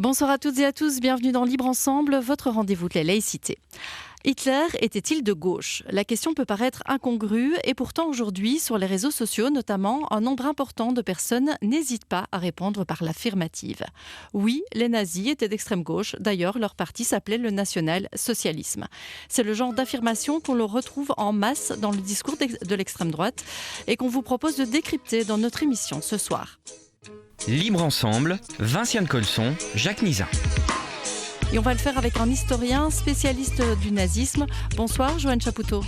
Bonsoir à toutes et à tous, bienvenue dans Libre Ensemble, votre rendez-vous de la laïcité. Hitler était-il de gauche ? La question peut paraître incongrue et pourtant aujourd'hui, sur les réseaux sociaux notamment, un nombre important de personnes n'hésitent pas à répondre par l'affirmative. Oui, les nazis étaient d'extrême gauche, d'ailleurs leur parti s'appelait le national-socialisme. C'est le genre d'affirmation qu'on le retrouve en masse dans le discours de l'extrême droite et qu'on vous propose de décrypter dans notre émission ce soir. Libre Ensemble, Vinciane Colson, Jacques Nizin. Et on va le faire avec un historien spécialiste du nazisme. Bonsoir, Joanne Chapoutot.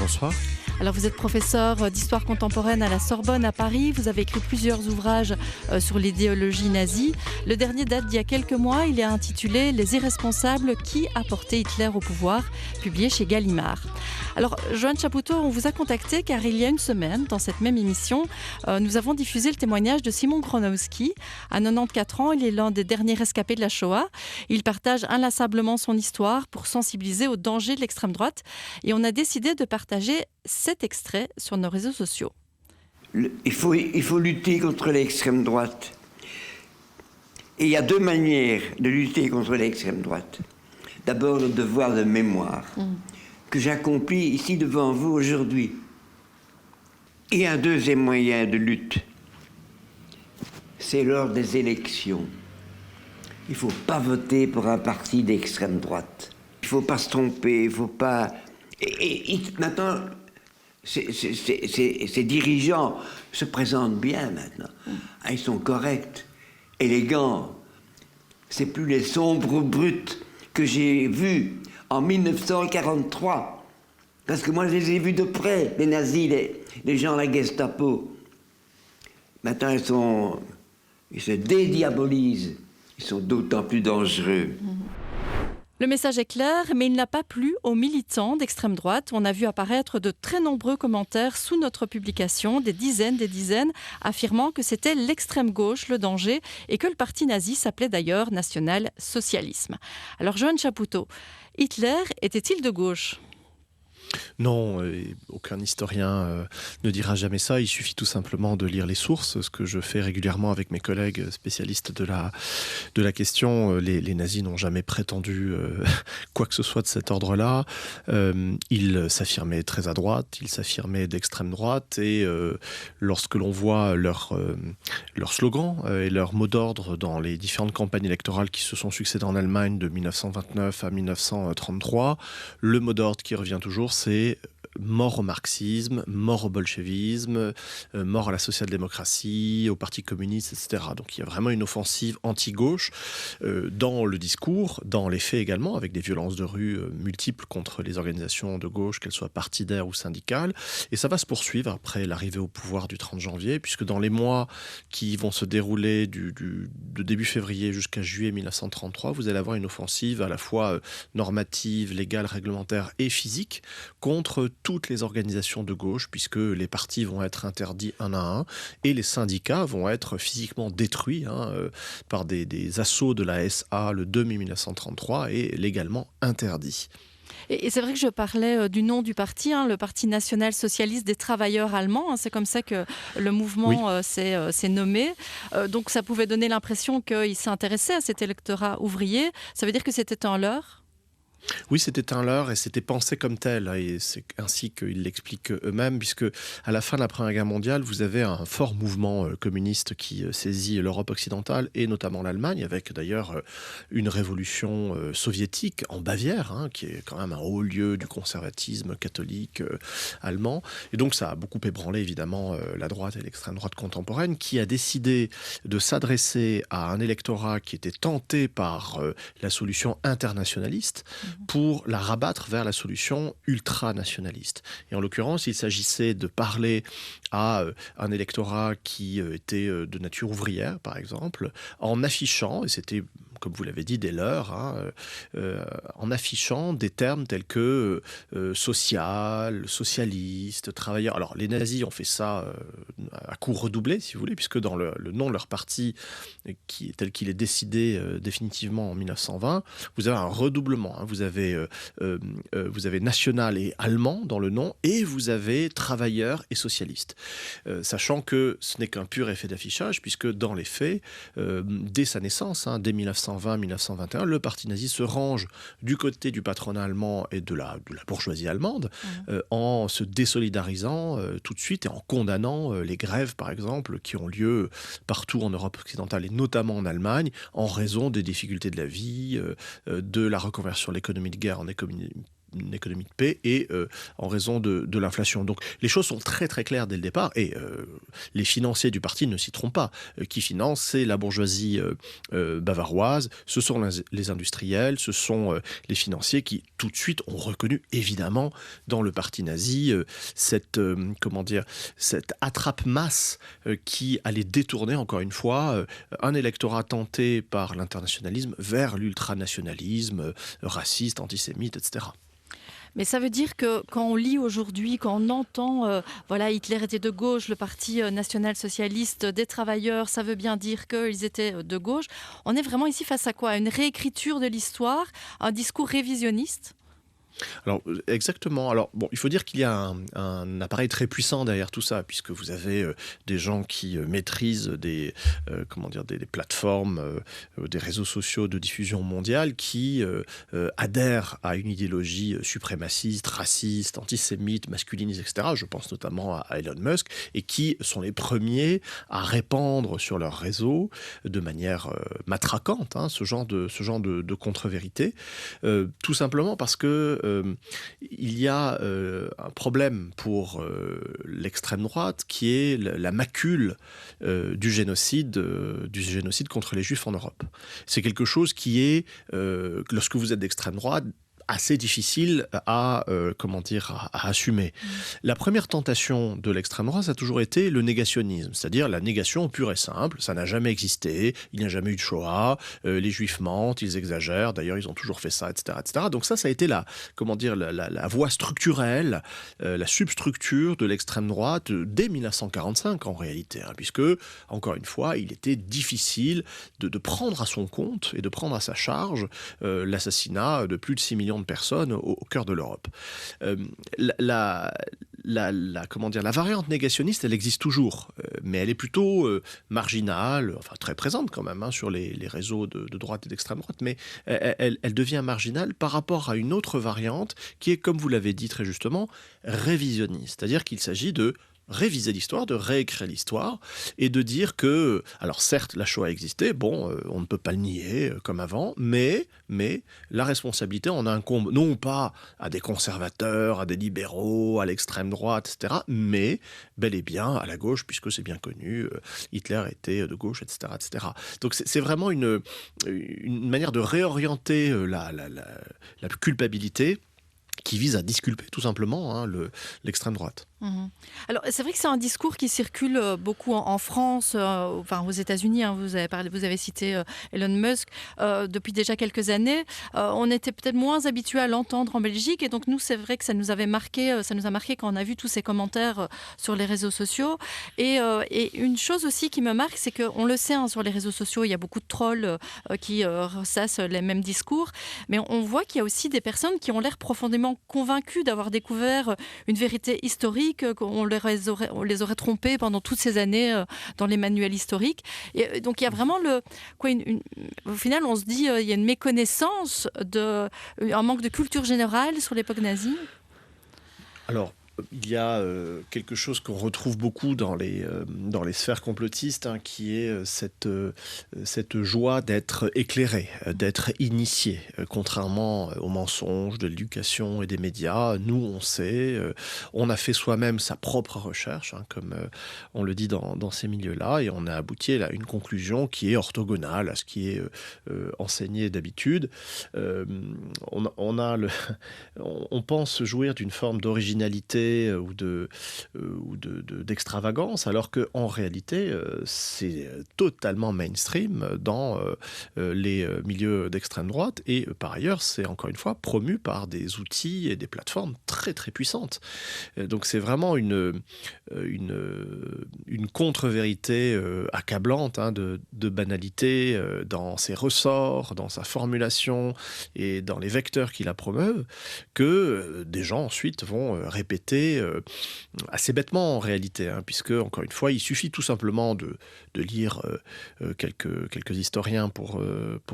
Bonsoir. Alors vous êtes professeur d'histoire contemporaine à la Sorbonne à Paris. Vous avez écrit plusieurs ouvrages sur l'idéologie nazie. Le dernier date d'il y a quelques mois. Il est intitulé « Les irresponsables qui a porté Hitler au pouvoir », publié chez Gallimard. Alors Joanne Chapoutot, on vous a contacté car il y a une semaine, dans cette même émission, nous avons diffusé le témoignage de Simon Kronowski. À 94 ans, il est l'un des derniers rescapés de la Shoah. Il partage inlassablement son histoire pour sensibiliser aux dangers de l'extrême droite. Et on a décidé de partager cet extrait sur nos réseaux sociaux. Il faut lutter contre l'extrême droite. Et il y a deux manières de lutter contre l'extrême droite. D'abord, le devoir de mémoire que j'accomplis ici devant vous aujourd'hui. Et un deuxième moyen de lutte, c'est lors des élections. Il ne faut pas voter pour un parti d'extrême droite. Il ne faut pas se tromper, il ne faut pas... Et maintenant... Ces dirigeants se présentent bien maintenant. Ils sont corrects, élégants. C'est plus les sombres brutes que j'ai vus en 1943. Parce que moi, je les ai vus de près, les nazis, les gens de la Gestapo. Maintenant, ils se dédiabolisent. Ils sont d'autant plus dangereux. Le message est clair, mais il n'a pas plu aux militants d'extrême droite. On a vu apparaître de très nombreux commentaires sous notre publication, des dizaines, affirmant que c'était l'extrême gauche le danger et que le parti nazi s'appelait d'ailleurs national-socialisme. Alors Joanne Chapoutot, Hitler était-il de gauche ? Non, aucun historien ne dira jamais ça. Il suffit tout simplement de lire les sources, ce que je fais régulièrement avec mes collègues spécialistes de la question. Les nazis n'ont jamais prétendu quoi que ce soit de cet ordre-là. Ils s'affirmaient très à droite, ils s'affirmaient d'extrême droite, et lorsque l'on voit leur slogan et leur mot d'ordre dans les différentes campagnes électorales qui se sont succédées en Allemagne de 1929 à 1933, le mot d'ordre qui revient toujours, c'est mort au marxisme, mort au bolchevisme, mort à la social-démocratie, au parti communiste, etc. Donc il y a vraiment une offensive anti-gauche dans le discours, dans les faits également, avec des violences de rue multiples contre les organisations de gauche, qu'elles soient partidaires ou syndicales. Et ça va se poursuivre après l'arrivée au pouvoir du 30 janvier, puisque dans les mois qui vont se dérouler de début février jusqu'à juillet 1933, vous allez avoir une offensive à la fois normative, légale, réglementaire et physique contre toutes les organisations de gauche, puisque les partis vont être interdits un à un et les syndicats vont être physiquement détruits par des assauts de la SA le 2 mai 1933 et légalement interdits. Et c'est vrai que je parlais du nom du parti, le Parti national-socialiste des travailleurs allemands. C'est comme ça que le mouvement s'est nommé. Donc ça pouvait donner l'impression qu'il s'intéressait à cet électorat ouvrier. Ça veut dire que c'était un leurre ? Oui, c'était un leurre et c'était pensé comme tel. Et c'est ainsi qu'ils l'expliquent eux-mêmes, puisque à la fin de la Première Guerre mondiale, vous avez un fort mouvement communiste qui saisit l'Europe occidentale et notamment l'Allemagne, avec d'ailleurs une révolution soviétique en Bavière, qui est quand même un haut lieu du conservatisme catholique allemand. Et donc ça a beaucoup ébranlé évidemment la droite et l'extrême droite contemporaine, qui a décidé de s'adresser à un électorat qui était tenté par la solution internationaliste, pour la rabattre vers la solution ultranationaliste. Et en l'occurrence, il s'agissait de parler à un électorat qui était de nature ouvrière, par exemple, en affichant, et c'était, comme vous l'avez dit, des leurs, en affichant des termes tels que social, socialiste, travailleur. Alors, les nazis ont fait ça à coup redoublé, si vous voulez, puisque dans le nom de leur parti, tel qu'il est décidé définitivement en 1920, vous avez un redoublement. Vous avez national et allemand dans le nom, et vous avez travailleur et socialiste. Sachant que ce n'est qu'un pur effet d'affichage, puisque dans les faits, dès sa naissance, dès 1920, 1920-1921, le parti nazi se range du côté du patronat allemand et de la bourgeoisie allemande, en se désolidarisant tout de suite et en condamnant les grèves, par exemple, qui ont lieu partout en Europe occidentale et notamment en Allemagne, en raison des difficultés de la vie, de la reconversion de l'économie de guerre en une économie de paix et en raison de l'inflation. Donc les choses sont très très claires dès le départ et les financiers du parti ne s'y trompent pas. Qui finance, c'est la bourgeoisie bavaroise, ce sont les industriels, ce sont les financiers qui tout de suite ont reconnu évidemment dans le parti nazi cette attrape-masse qui allait détourner encore une fois un électorat tenté par l'internationalisme vers l'ultranationalisme raciste, antisémite, etc. Mais ça veut dire que quand on lit aujourd'hui, quand on entend Hitler était de gauche, le parti national-socialiste des travailleurs, ça veut bien dire qu'ils étaient de gauche. On est vraiment ici face à quoi? Une réécriture de l'histoire, un discours révisionniste? Alors, exactement. Alors, bon, il faut dire qu'il y a un appareil très puissant derrière tout ça, puisque vous avez des gens qui maîtrisent des plateformes, des réseaux sociaux de diffusion mondiale qui adhèrent à une idéologie suprémaciste, raciste, antisémite, masculiniste, etc. Je pense notamment à Elon Musk, et qui sont les premiers à répandre sur leur réseau de manière matraquante ce genre de contre-vérité, tout simplement parce que il y a un problème pour l'extrême droite qui est la macule du génocide contre les Juifs en Europe. C'est quelque chose qui est, lorsque vous êtes d'extrême droite, assez difficile à assumer. La première tentation de l'extrême droite, ça a toujours été le négationnisme, c'est-à-dire la négation pure et simple. Ça n'a jamais existé, il n'y a jamais eu de Shoah, les Juifs mentent, ils exagèrent, d'ailleurs ils ont toujours fait ça, etc. etc. Donc ça a été la voie structurelle, la substructure de l'extrême droite dès 1945 en réalité, puisque, encore une fois, il était difficile de prendre à son compte et de prendre à sa charge l'assassinat de plus de 6 millions de personnes au cœur de l'Europe. La variante négationniste, elle existe toujours, mais elle est plutôt marginale, enfin très présente quand même sur les réseaux de droite et d'extrême droite, mais elle devient marginale par rapport à une autre variante qui est, comme vous l'avez dit très justement, révisionniste. C'est-à-dire qu'il s'agit de réviser l'histoire, de réécrire l'histoire et de dire que, alors certes, la Shoah existait, on ne peut pas le nier comme avant, mais la responsabilité en incombe non pas à des conservateurs, à des libéraux, à l'extrême droite, etc., mais bel et bien à la gauche, puisque c'est bien connu, Hitler était de gauche, etc., etc. Donc c'est vraiment une manière de réorienter la culpabilité qui vise à disculper tout simplement l'extrême droite. Alors c'est vrai que c'est un discours qui circule beaucoup en France, aux États-Unis. Vous avez cité Elon Musk depuis déjà quelques années. On était peut-être moins habitués à l'entendre en Belgique, et donc nous c'est vrai que ça nous a marqué quand on a vu tous ces commentaires sur les réseaux sociaux. Et une chose aussi qui me marque, c'est qu'on le sait sur les réseaux sociaux, il y a beaucoup de trolls qui ressassent les mêmes discours, mais on voit qu'il y a aussi des personnes qui ont l'air profondément convaincues d'avoir découvert une vérité historique, qu'on les aurait trompés pendant toutes ces années dans les manuels historiques. Et donc il y a vraiment au final on se dit il y a une méconnaissance, un manque de culture générale sur l'époque nazie. Alors, il y a quelque chose qu'on retrouve beaucoup dans les sphères complotistes, qui est cette joie d'être éclairé, d'être initié, contrairement aux mensonges de l'éducation et des médias. Nous, on sait, on a fait soi-même sa propre recherche, comme on le dit dans ces milieux-là, et on a abouti à une conclusion qui est orthogonale à ce qui est enseigné d'habitude. On pense jouir d'une forme d'originalité ou d'extravagance, alors qu'en réalité, c'est totalement mainstream dans les milieux d'extrême droite, et par ailleurs, c'est encore une fois promu par des outils et des plateformes très très puissantes. Donc c'est vraiment une contre-vérité accablante de banalité dans ses ressorts, dans sa formulation et dans les vecteurs qui la promeuvent, que des gens ensuite vont répéter réalité, assez bêtement en réalité, hein, puisque, encore une fois, il suffit tout simplement de lire quelques historiens pour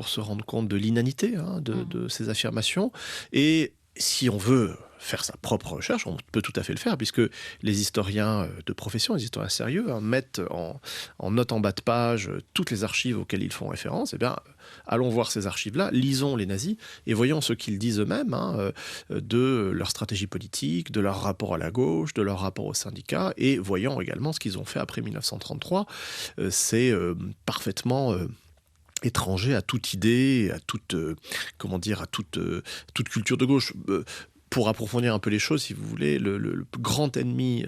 se rendre compte de l'inanité de ces affirmations. Et si on veut faire sa propre recherche, on peut tout à fait le faire, puisque les historiens de profession, les historiens sérieux, mettent en note en bas de page toutes les archives auxquelles ils font référence. Eh bien, allons voir ces archives-là, lisons les nazis et voyons ce qu'ils disent eux-mêmes de leur stratégie politique, de leur rapport à la gauche, de leur rapport aux syndicats, et voyons également ce qu'ils ont fait après 1933. C'est parfaitement étranger à toute idée, à toute culture de gauche. Pour approfondir un peu les choses, si vous voulez, le grand ennemi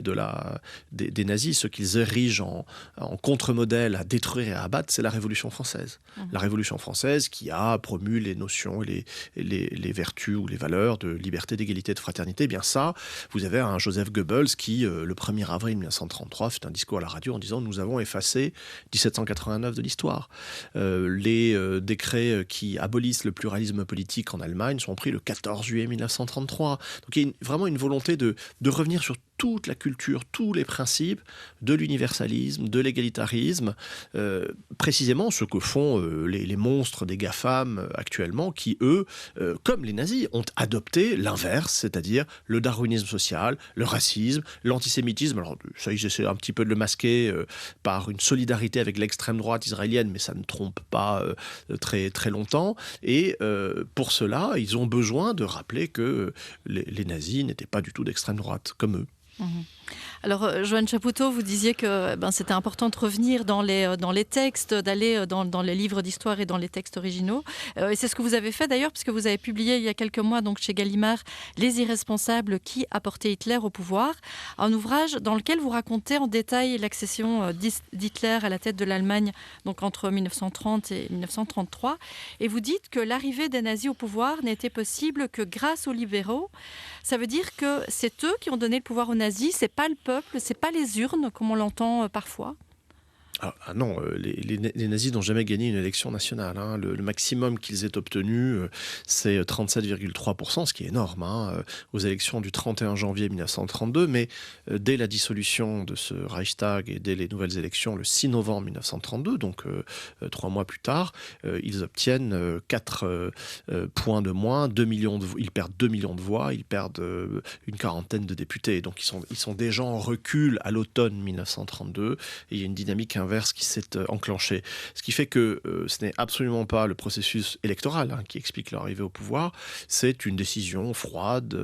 des nazis, ce qu'ils érigent en contre-modèle à détruire et à abattre, c'est la Révolution française. La Révolution française qui a promu les notions et les vertus ou les valeurs de liberté, d'égalité, de fraternité. Eh bien ça, vous avez un Joseph Goebbels qui, le 1er avril 1933, fait un discours à la radio en disant « Nous avons effacé 1789 de l'histoire ». Les décrets qui abolissent le pluralisme politique en Allemagne sont pris le 14 juillet 1933. Donc il y a vraiment une volonté de revenir sur toute la culture, tous les principes de l'universalisme, de l'égalitarisme, précisément ce que font les monstres des GAFAM actuellement, qui, eux, comme les nazis, ont adopté l'inverse, c'est-à-dire le darwinisme social, le racisme, l'antisémitisme. Alors ça, ils essaient un petit peu de le masquer par une solidarité avec l'extrême droite israélienne, mais ça ne trompe pas très, très longtemps. Et pour cela, ils ont besoin de rappeler que les nazis n'étaient pas du tout d'extrême droite, comme eux. Alors, Joanne Chapoutot, vous disiez que c'était important de revenir dans les textes, d'aller dans les livres d'histoire et dans les textes originaux. Et c'est ce que vous avez fait d'ailleurs, puisque vous avez publié il y a quelques mois donc, chez Gallimard « Les irresponsables qui apportaient Hitler au pouvoir », un ouvrage dans lequel vous racontez en détail l'accession d'Hitler à la tête de l'Allemagne donc entre 1930 et 1933. Et vous dites que l'arrivée des nazis au pouvoir n'était possible que grâce aux libéraux. Ça veut dire que c'est eux qui ont donné le pouvoir aux nazis, c'est pas le peuple, c'est pas les urnes comme on l'entend parfois. Ah non, les nazis n'ont jamais gagné une élection nationale. Hein. Le maximum qu'ils aient obtenu, c'est 37,3%, ce qui est énorme, aux élections du 31 janvier 1932. Mais dès la dissolution de ce Reichstag et dès les nouvelles élections, le 6 novembre 1932, donc 3 mois plus tard, ils obtiennent 4 points de moins, ils perdent 2 millions de voix, ils perdent une quarantaine de députés. Donc ils sont déjà en recul à l'automne 1932, et il y a une dynamique inverse qui s'est enclenchée. Ce qui fait que ce n'est absolument pas le processus électoral qui explique leur arrivée au pouvoir, c'est une décision froide,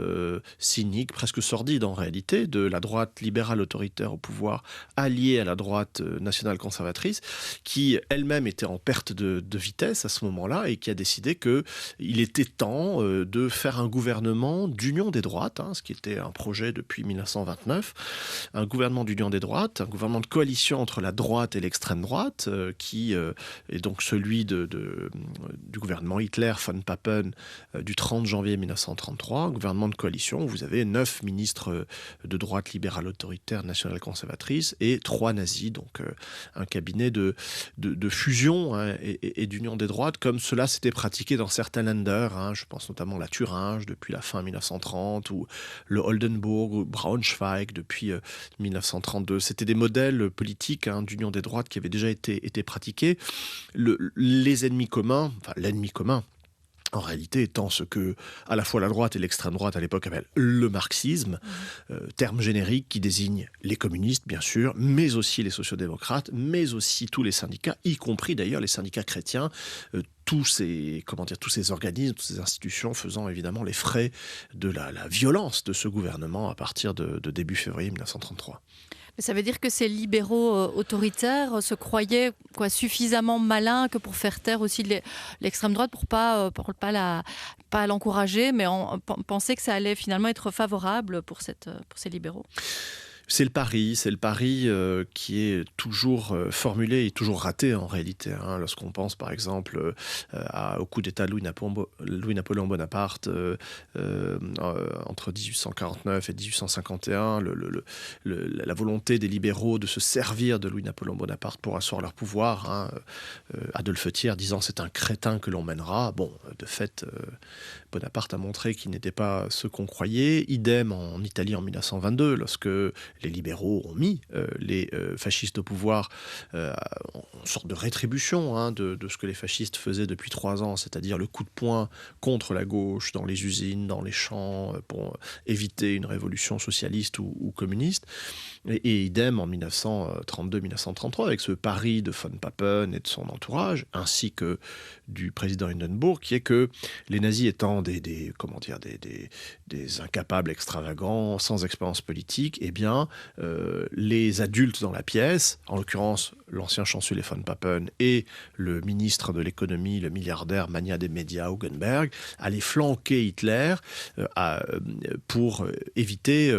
cynique, presque sordide en réalité, de la droite libérale autoritaire au pouvoir, alliée à la droite nationale conservatrice, qui elle-même était en perte de vitesse à ce moment-là et qui a décidé qu'il était temps de faire un gouvernement d'union des droites, ce qui était un projet depuis 1929, un gouvernement d'union des droites, un gouvernement de coalition entre la droite et l'extrême droite, qui est donc celui du gouvernement Hitler von Papen du 30 janvier 1933, un gouvernement de coalition où vous avez 9 ministres de droite libérale autoritaire nationale conservatrice et 3 nazis, donc un cabinet de fusion et d'union des droites, comme cela s'était pratiqué dans certains Länder, je pense notamment à la Thuringe depuis la fin 1930 ou le Oldenburg ou Braunschweig depuis 1932. C'était des modèles politiques d'union des droites qui avaient déjà été pratiqués. Les ennemis communs, enfin l'ennemi commun, en réalité étant ce que à la fois la droite et l'extrême droite à l'époque appellent le marxisme, terme générique qui désigne les communistes bien sûr, mais aussi les sociodémocrates, mais aussi tous les syndicats, y compris d'ailleurs les syndicats chrétiens, tous ces organismes, toutes ces institutions faisant évidemment les frais de la violence de ce gouvernement à partir de début février 1933. Ça veut dire que ces libéraux autoritaires se croyaient suffisamment malins que pour faire taire aussi l'extrême droite, pour pas l'encourager, mais penser que ça allait finalement être favorable pour ces libéraux. C'est le pari qui est toujours formulé et toujours raté en réalité. Lorsqu'on pense par exemple au coup d'État de Louis-Napoléon Bonaparte entre 1849 et 1851, la volonté des libéraux de se servir de Louis-Napoléon Bonaparte pour asseoir leur pouvoir. Adolphe Thiers disant c'est un crétin que l'on mènera. Bon, de fait, Bonaparte a montré qu'il n'était pas ce qu'on croyait. Idem en Italie en 1922, lorsque les libéraux ont mis les fascistes au pouvoir en sorte de rétribution de ce que les fascistes faisaient depuis 3 ans, c'est-à-dire le coup de poing contre la gauche dans les usines, dans les champs, pour éviter une révolution socialiste ou communiste. Et idem en 1932-1933 avec ce pari de von Papen et de son entourage, ainsi que du président Hindenburg, qui est que les nazis étant des incapables extravagants, sans expérience politique, eh bien, les adultes dans la pièce, en l'occurrence l'ancien chancelier von Papen et le ministre de l'économie, le milliardaire mania des médias Hugenberg, allaient flanquer Hitler pour éviter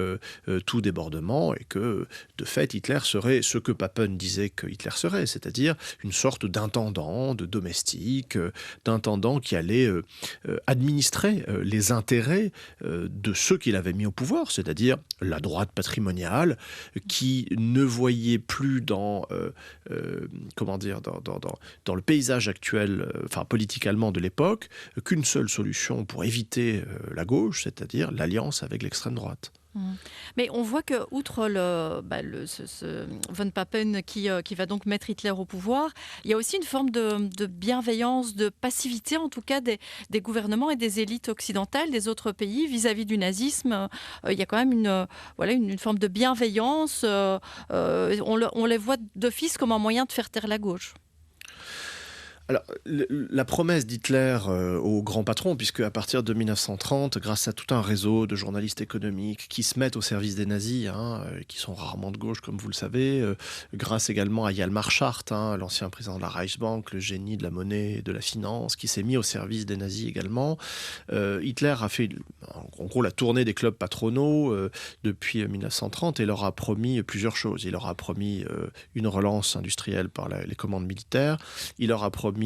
tout débordement et que, de fait, Hitler serait ce que Papen disait que Hitler serait, c'est-à-dire une sorte d'intendant, de domestique, d'intendant qui allait administrer les intérêts de ceux qu'il avait mis au pouvoir, c'est-à-dire la droite patrimoniale, qui ne voyait plus dans le paysage actuel, politique allemand de l'époque, qu'une seule solution pour éviter la gauche, c'est-à-dire l'alliance avec l'extrême droite. Mais on voit que, outre ce von Papen qui va donc mettre Hitler au pouvoir, il y a aussi une forme de bienveillance, de passivité en tout cas des gouvernements et des élites occidentales des autres pays vis-à-vis du nazisme. Il y a quand même une forme de bienveillance. On les voit d'office comme un moyen de faire taire la gauche. Alors, la promesse d'Hitler au grand patron, puisque à partir de 1930, grâce à tout un réseau de journalistes économiques qui se mettent au service des nazis, qui sont rarement de gauche, comme vous le savez, grâce également à Hjalmar Schacht, l'ancien président de la Reichsbank, le génie de la monnaie et de la finance, qui s'est mis au service des nazis également. Hitler a fait, en gros, la tournée des clubs patronaux depuis 1930 et leur a promis plusieurs choses. Il leur a promis une relance industrielle par les commandes militaires. Il leur a promis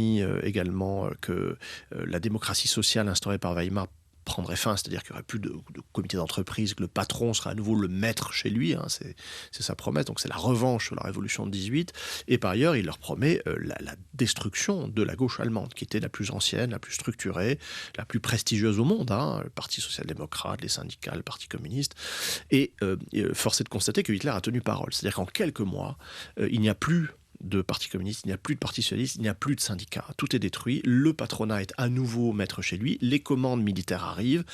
également que la démocratie sociale instaurée par Weimar prendrait fin, c'est-à-dire qu'il n'y aurait plus de comité d'entreprise, que le patron serait à nouveau le maître chez lui, c'est sa promesse, donc c'est la revanche sur la révolution de 18, et par ailleurs il leur promet la destruction de la gauche allemande, qui était la plus ancienne, la plus structurée, la plus prestigieuse au monde, le Parti social-démocrate, les syndicats, le Parti communiste, et force est de constater que Hitler a tenu parole, c'est-à-dire qu'en quelques mois, il n'y a plus de parti communiste, il n'y a plus de parti socialiste, il n'y a plus de syndicats. Tout est détruit, le patronat est à nouveau maître chez lui, les commandes militaires arrivent,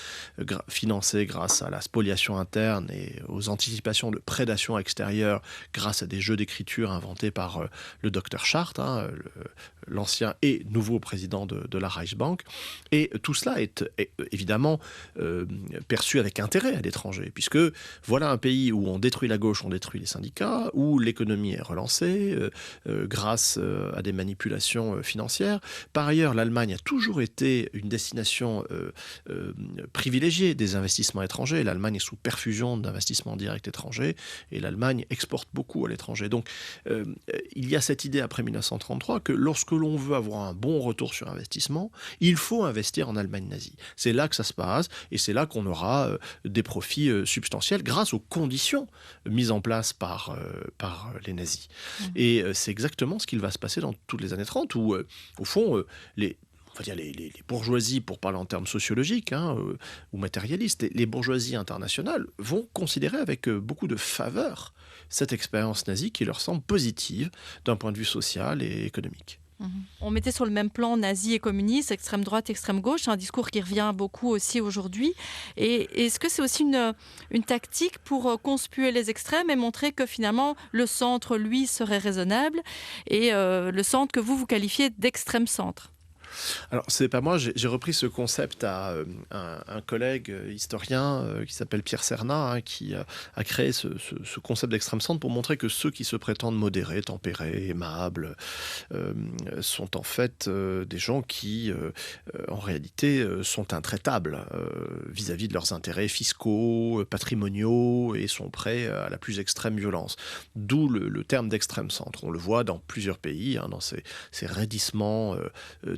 financées grâce à la spoliation interne et aux anticipations de prédation extérieure grâce à des jeux d'écriture inventés par le docteur Schacht, l'ancien et nouveau président de la Reichsbank. Et tout cela est évidemment perçu avec intérêt à l'étranger, puisque voilà un pays où on détruit la gauche, on détruit les syndicats, où l'économie est relancée, grâce à des manipulations financières. Par ailleurs, l'Allemagne a toujours été une destination privilégiée des investissements étrangers. L'Allemagne est sous perfusion d'investissements directs étrangers et l'Allemagne exporte beaucoup à l'étranger. Donc, il y a cette idée après 1933 que lorsque l'on veut avoir un bon retour sur investissement, il faut investir en Allemagne nazie. C'est là que ça se passe et c'est là qu'on aura des profits substantiels grâce aux conditions mises en place par les nazis. Et c'est exactement ce qu'il va se passer dans toutes les années 30 où, au fond, les bourgeoisies, pour parler en termes sociologiques ou matérialistes, les bourgeoisies internationales vont considérer avec beaucoup de faveur cette expérience nazie qui leur semble positive d'un point de vue social et économique. On mettait sur le même plan nazis et communistes, extrême droite, extrême gauche, un discours qui revient beaucoup aussi aujourd'hui. Et est-ce que c'est aussi une tactique pour conspuer les extrêmes et montrer que finalement le centre, lui, serait raisonnable et le centre que vous qualifiez d'extrême centre ? Alors, c'est pas moi, j'ai repris ce concept à un collègue historien qui s'appelle Pierre Cernat, hein, qui a créé ce concept d'extrême centre pour montrer que ceux qui se prétendent modérés, tempérés, aimables, sont en fait des gens qui, en réalité, sont intraitables vis-à-vis de leurs intérêts fiscaux, patrimoniaux, et sont prêts à la plus extrême violence. D'où le terme d'extrême centre. On le voit dans plusieurs pays, hein, dans ces raidissements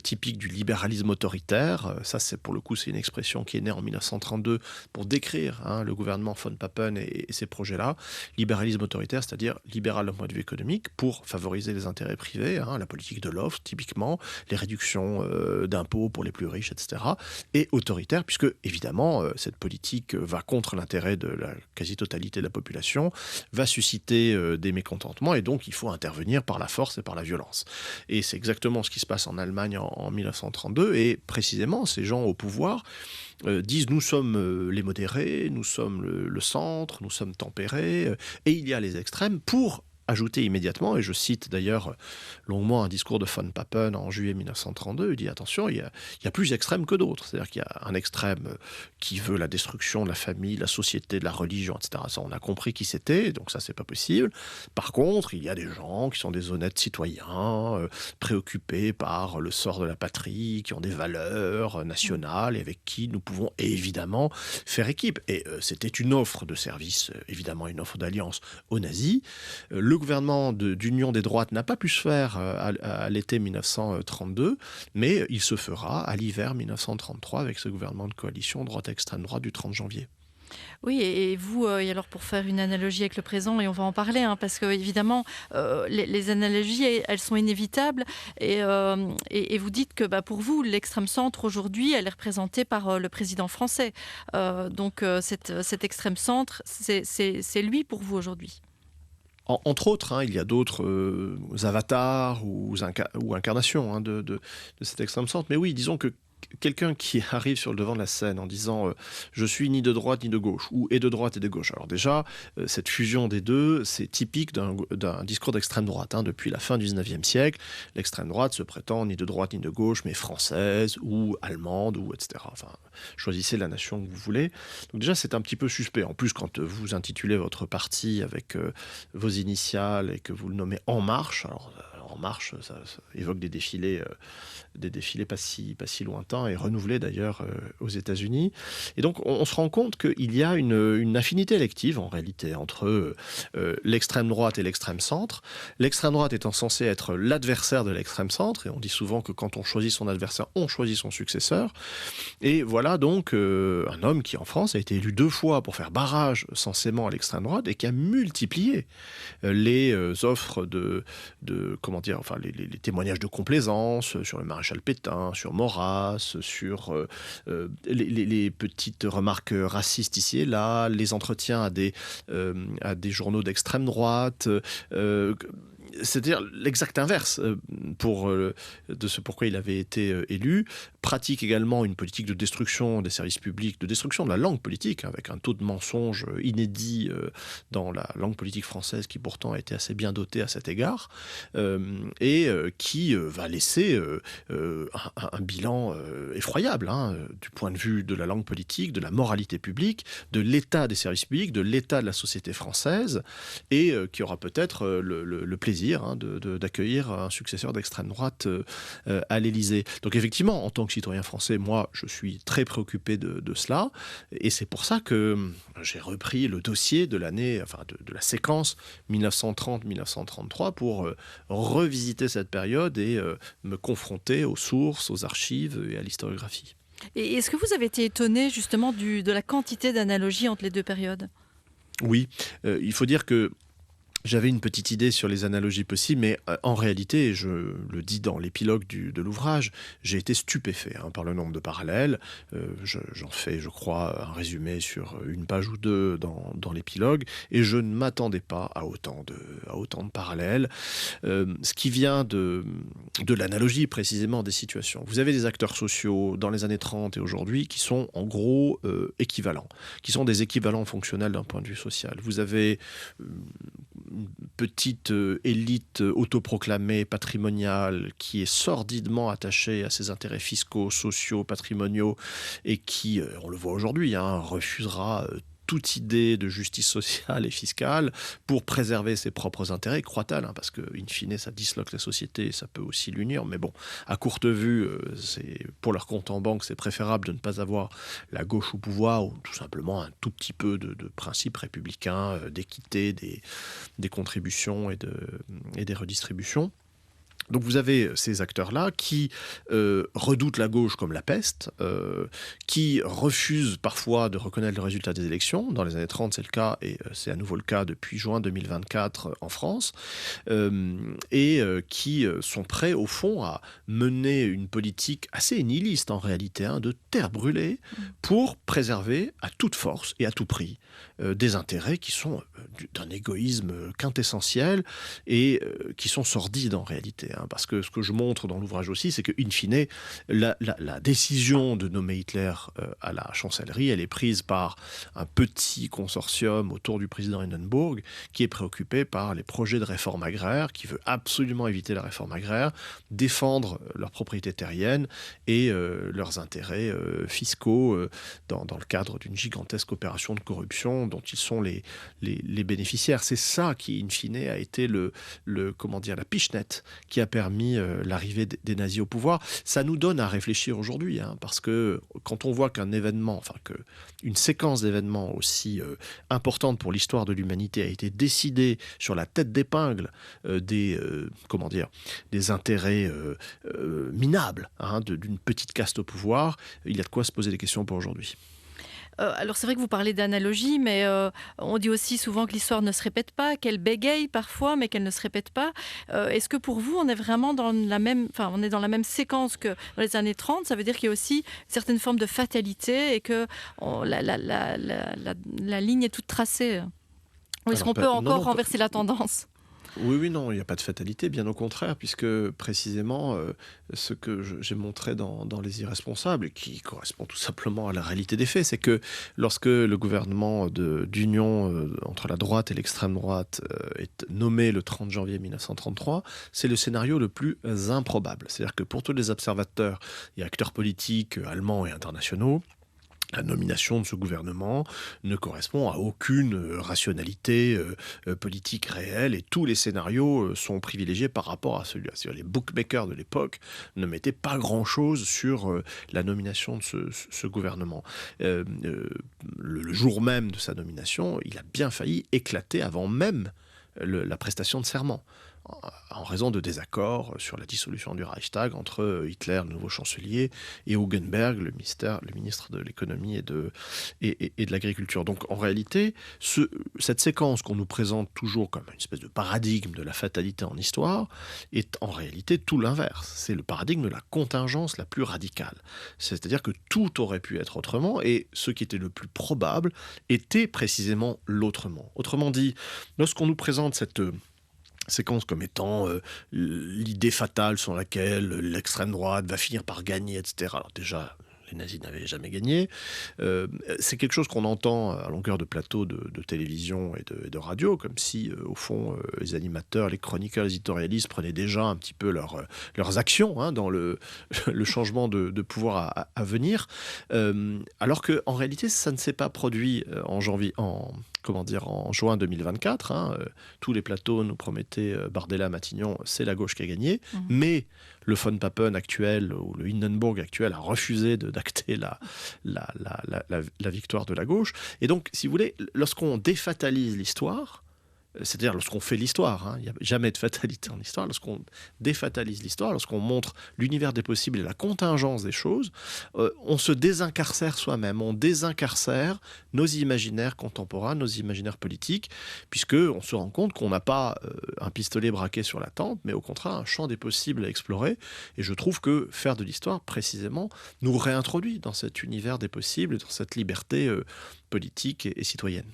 typiques du libéralisme autoritaire. Ça, c'est pour le coup, c'est une expression qui est née en 1932 pour décrire le gouvernement von Papen et ces projets-là. Libéralisme autoritaire, c'est-à-dire libéral d'un point de vue économique pour favoriser les intérêts privés, la politique de l'offre, typiquement, les réductions d'impôts pour les plus riches, etc. Et autoritaire, puisque, évidemment, cette politique va contre l'intérêt de la quasi-totalité de la population, va susciter des mécontentements, et donc il faut intervenir par la force et par la violence. Et c'est exactement ce qui se passe en Allemagne en 1932, et précisément, ces gens au pouvoir disent « nous sommes les modérés, nous sommes le centre, nous sommes tempérés, et il y a les extrêmes » pour ajouter immédiatement, et je cite d'ailleurs longuement un discours de von Papen en juillet 1932, il dit attention, il y a plus extrêmes que d'autres, c'est-à-dire qu'il y a un extrême qui veut la destruction de la famille, de la société, de la religion, etc. Ça, on a compris qui c'était, donc ça c'est pas possible. Par contre, il y a des gens qui sont des honnêtes citoyens, préoccupés par le sort de la patrie, qui ont des valeurs nationales et avec qui nous pouvons évidemment faire équipe. Et c'était une offre de service, évidemment une offre d'alliance aux nazis. Le gouvernement d'union des droites n'a pas pu se faire à l'été 1932, mais il se fera à l'hiver 1933 avec ce gouvernement de coalition droite-extrême droite du 30 janvier. Oui, et vous, et alors pour faire une analogie avec le présent, et on va en parler, parce que évidemment, les analogies, elles sont inévitables, et vous dites que pour vous, l'extrême centre aujourd'hui, elle est représentée par le président français. Donc cet extrême centre, c'est lui pour vous aujourd'hui. Entre autres, il y a d'autres avatars ou incarnations de cet extrême centre. Mais oui, disons que quelqu'un qui arrive sur le devant de la scène en disant je suis ni de droite ni de gauche, ou et de droite et de gauche. Alors déjà, cette fusion des deux, c'est typique d'un discours d'extrême droite. Depuis la fin du 19e siècle, l'extrême droite se prétend ni de droite ni de gauche, mais française ou allemande, ou etc. Enfin, choisissez la nation que vous voulez. Donc déjà, c'est un petit peu suspect. En plus, quand vous intitulez votre parti avec vos initiales et que vous le nommez En Marche, alors En Marche, ça évoque des défilés pas si lointains et renouvelés d'ailleurs aux États-Unis. Et donc on se rend compte qu'il y a une affinité élective en réalité entre l'extrême droite et l'extrême centre. L'extrême droite étant censée être l'adversaire de l'extrême centre, et on dit souvent que quand on choisit son adversaire, on choisit son successeur. Et voilà donc un homme qui en France a été élu 2 fois pour faire barrage censément à l'extrême droite et qui a multiplié les offres les témoignages de complaisance sur le maréchal Pétain, sur Maurras, sur les petites remarques racistes ici et là, les entretiens à des journaux d'extrême droite, c'est-à-dire l'exact inverse de ce pourquoi il avait été élu. Pratique également une politique de destruction des services publics, de destruction de la langue politique, avec un taux de mensonge inédit dans la langue politique française, qui pourtant a été assez bien dotée à cet égard, et qui va laisser un bilan effroyable du point de vue de la langue politique, de la moralité publique, de l'état des services publics, de l'état de la société française, et qui aura peut-être le plaisir d'accueillir un successeur d'extrême droite à l'Élysée. Donc effectivement, en tant que citoyen français, moi, je suis très préoccupé de cela, et c'est pour ça que j'ai repris le dossier de l'année, de la séquence 1930-1933 pour revisiter cette période et me confronter aux sources, aux archives et à l'historiographie. Et est-ce que vous avez été étonné justement de la quantité d'analogies entre les deux périodes ? Oui, il faut dire que j'avais une petite idée sur les analogies possibles, mais en réalité, et je le dis dans l'épilogue de l'ouvrage, j'ai été stupéfait par le nombre de parallèles. J'en fais, je crois, un résumé sur 1 page ou 2 dans l'épilogue, et je ne m'attendais pas à autant de parallèles. Ce qui vient de l'analogie précisément des situations. Vous avez des acteurs sociaux dans les années 30 et aujourd'hui qui sont en gros équivalents, qui sont des équivalents fonctionnels d'un point de vue social. Vous avez petite élite autoproclamée, patrimoniale, qui est sordidement attachée à ses intérêts fiscaux, sociaux, patrimoniaux, et qui, on le voit aujourd'hui, refusera toute idée de justice sociale et fiscale pour préserver ses propres intérêts, croit-elle, parce que, in fine, ça disloque la société et ça peut aussi l'unir. Mais bon, à courte vue, pour leur compte en banque, c'est préférable de ne pas avoir la gauche au pouvoir ou tout simplement un tout petit peu de principes républicains, d'équité, des contributions et des redistributions. Donc vous avez ces acteurs-là qui redoutent la gauche comme la peste, qui refusent parfois de reconnaître le résultat des élections. Dans les années 30, c'est le cas, et c'est à nouveau le cas depuis juin 2024 en France, et qui sont prêts, au fond, à mener une politique assez nihiliste, en réalité, de terre brûlée, pour préserver à toute force et à tout prix des intérêts qui sont d'un égoïsme quintessentiel et qui sont sordides, en réalité. Parce que ce que je montre dans l'ouvrage aussi, c'est que, in fine, la décision de nommer Hitler à la chancellerie, elle est prise par un petit consortium autour du président Hindenburg qui est préoccupé par les projets de réforme agraire, qui veut absolument éviter la réforme agraire, défendre leur propriété terrienne et leurs intérêts fiscaux dans le cadre d'une gigantesque opération de corruption dont ils sont les bénéficiaires. C'est ça qui, in fine, a été la pichenette qui a permis l'arrivée des nazis au pouvoir. Ça nous donne à réfléchir aujourd'hui, parce que quand on voit qu'une séquence d'événements aussi importante pour l'histoire de l'humanité a été décidée sur la tête d'épingle des intérêts minables d'une petite caste au pouvoir, il y a de quoi se poser des questions pour aujourd'hui. Alors c'est vrai que vous parlez d'analogie, mais on dit aussi souvent que l'histoire ne se répète pas, qu'elle bégaye parfois, mais qu'elle ne se répète pas. Est-ce que pour vous, on est vraiment dans la même séquence que dans les années 30 ? Ça veut dire qu'il y a aussi une certaine forme de fatalité et que la ligne est toute tracée. Ou est-ce qu'on peut encore renverser la tendance ? Oui, non, il n'y a pas de fatalité, bien au contraire, puisque précisément ce que j'ai montré dans Les Irresponsables, et qui correspond tout simplement à la réalité des faits, c'est que lorsque le gouvernement d'union entre la droite et l'extrême droite est nommé le 30 janvier 1933, c'est le scénario le plus improbable. C'est-à-dire que pour tous les observateurs et acteurs politiques allemands et internationaux, la nomination de ce gouvernement ne correspond à aucune rationalité politique réelle, et tous les scénarios sont privilégiés par rapport à celui-là. Les bookmakers de l'époque ne mettaient pas grand-chose sur la nomination de ce gouvernement. Le jour même de sa nomination, il a bien failli éclater avant même la prestation de serment, en raison de désaccords sur la dissolution du Reichstag entre Hitler, le nouveau chancelier, et Hugenberg, le ministre de l'économie et de l'agriculture. Donc en réalité, cette séquence qu'on nous présente toujours comme une espèce de paradigme de la fatalité en histoire est en réalité tout l'inverse. C'est le paradigme de la contingence la plus radicale. C'est-à-dire que tout aurait pu être autrement, et ce qui était le plus probable était précisément l'autrement. Autrement dit, lorsqu'on nous présente cette séquence comme étant l'idée fatale sur laquelle l'extrême droite va finir par gagner, etc. Alors déjà, les nazis n'avaient jamais gagné. C'est quelque chose qu'on entend à longueur de plateaux de télévision et de radio, comme si, au fond, les animateurs, les chroniqueurs, les éditorialistes prenaient déjà un petit peu leurs actions dans le changement de pouvoir à venir. Alors qu'en réalité, ça ne s'est pas produit en juin 2024. Tous les plateaux nous promettaient Bardella, Matignon, c'est la gauche qui a gagné. Mais le von Papen actuel, ou le Hindenburg actuel, a refusé d'acter la victoire de la gauche. Et donc, si vous voulez, lorsqu'on défatalise l'histoire, c'est-à-dire lorsqu'on fait l'histoire, il n'y a jamais de fatalité en histoire, lorsqu'on défatalise l'histoire, lorsqu'on montre l'univers des possibles et la contingence des choses, on se désincarcère soi-même, on désincarcère nos imaginaires contemporains, nos imaginaires politiques, puisqu'on se rend compte qu'on n'a pas un pistolet braqué sur la tempe, mais au contraire un champ des possibles à explorer. Et je trouve que faire de l'histoire, précisément, nous réintroduit dans cet univers des possibles, dans cette liberté politique et citoyenne.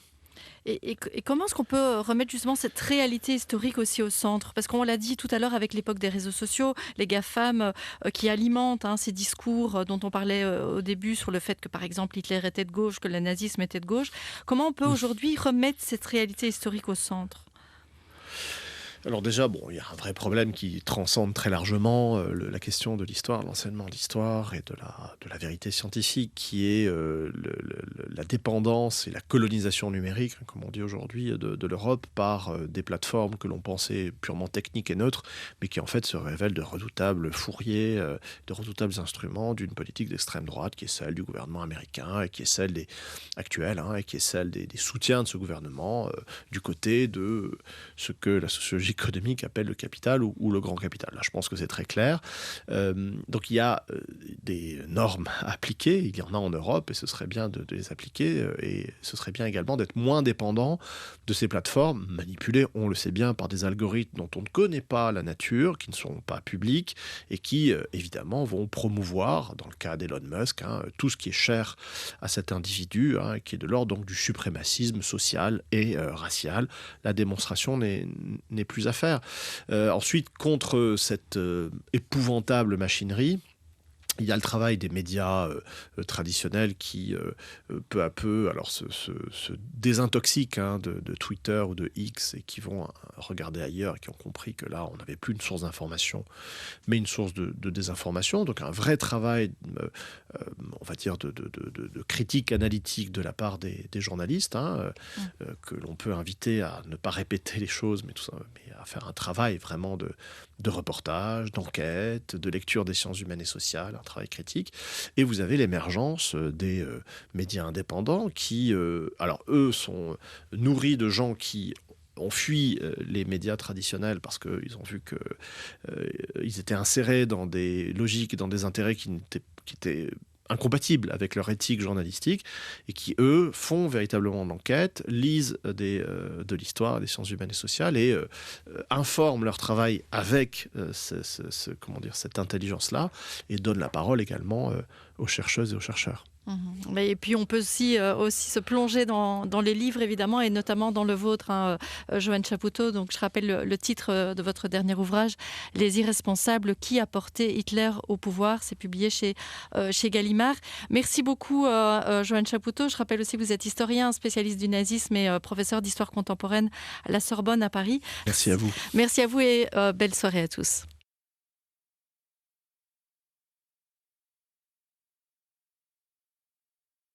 Et comment est-ce qu'on peut remettre justement cette réalité historique aussi au centre ? Parce qu'on l'a dit tout à l'heure avec l'époque des réseaux sociaux, les GAFAM qui alimentent ces discours dont on parlait au début sur le fait que par exemple Hitler était de gauche, que le nazisme était de gauche. Comment on peut aujourd'hui remettre cette réalité historique au centre ? Alors déjà, bon, il y a un vrai problème qui transcende très largement la question de l'histoire, de l'enseignement de l'histoire et de la vérité scientifique, qui est la dépendance et la colonisation numérique, comme on dit aujourd'hui, de l'Europe par des plateformes que l'on pensait purement techniques et neutres, mais qui en fait se révèlent de redoutables fourriers, de redoutables instruments d'une politique d'extrême droite qui est celle du gouvernement américain et qui est celle actuelle, et qui est celle des soutiens de ce gouvernement du côté de ce que la sociologie économique appelle le capital ou le grand capital. Là, je pense que c'est très clair. Donc, il y a des normes à appliquer. Il y en a en Europe et ce serait bien de les appliquer. Et ce serait bien également d'être moins dépendant de ces plateformes manipulées, on le sait bien, par des algorithmes dont on ne connaît pas la nature, qui ne sont pas publics et qui, évidemment, vont promouvoir, dans le cas d'Elon Musk, tout ce qui est cher à cet individu, qui est de l'ordre donc du suprémacisme social et racial. La démonstration n'est plus à faire. Ensuite, contre cette épouvantable machinerie, il y a le travail des médias traditionnels qui, peu à peu, alors se désintoxiquent de Twitter ou de X et qui vont regarder ailleurs et qui ont compris que là, on n'avait plus une source d'information, mais une source de désinformation. Donc un vrai travail, on va dire, de critique analytique de la part des journalistes, que l'on peut inviter à ne pas répéter les choses, mais à faire un travail vraiment de reportage, d'enquête, de lecture des sciences humaines et sociales, un travail critique. Et vous avez l'émergence des médias indépendants qui, alors eux, sont nourris de gens qui ont fui les médias traditionnels parce qu'ils ont vu qu'ils étaient insérés dans des logiques, dans des intérêts qui étaient incompatibles avec leur éthique journalistique et qui, eux, font véritablement de l'enquête, lisent de l'histoire, des sciences humaines et sociales et informent leur travail avec cette intelligence-là et donnent la parole également aux chercheuses et aux chercheurs. Et puis on peut aussi se plonger dans les livres évidemment et notamment dans le vôtre, Joanne Chapoutot. Donc je rappelle le titre de votre dernier ouvrage, Les irresponsables, qui a porté Hitler au pouvoir. C'est publié chez Gallimard. Merci beaucoup Joanne Chapoutot. Je rappelle aussi que vous êtes historien, spécialiste du nazisme et professeur d'histoire contemporaine à la Sorbonne à Paris. Merci à vous. Merci à vous et belle soirée à tous.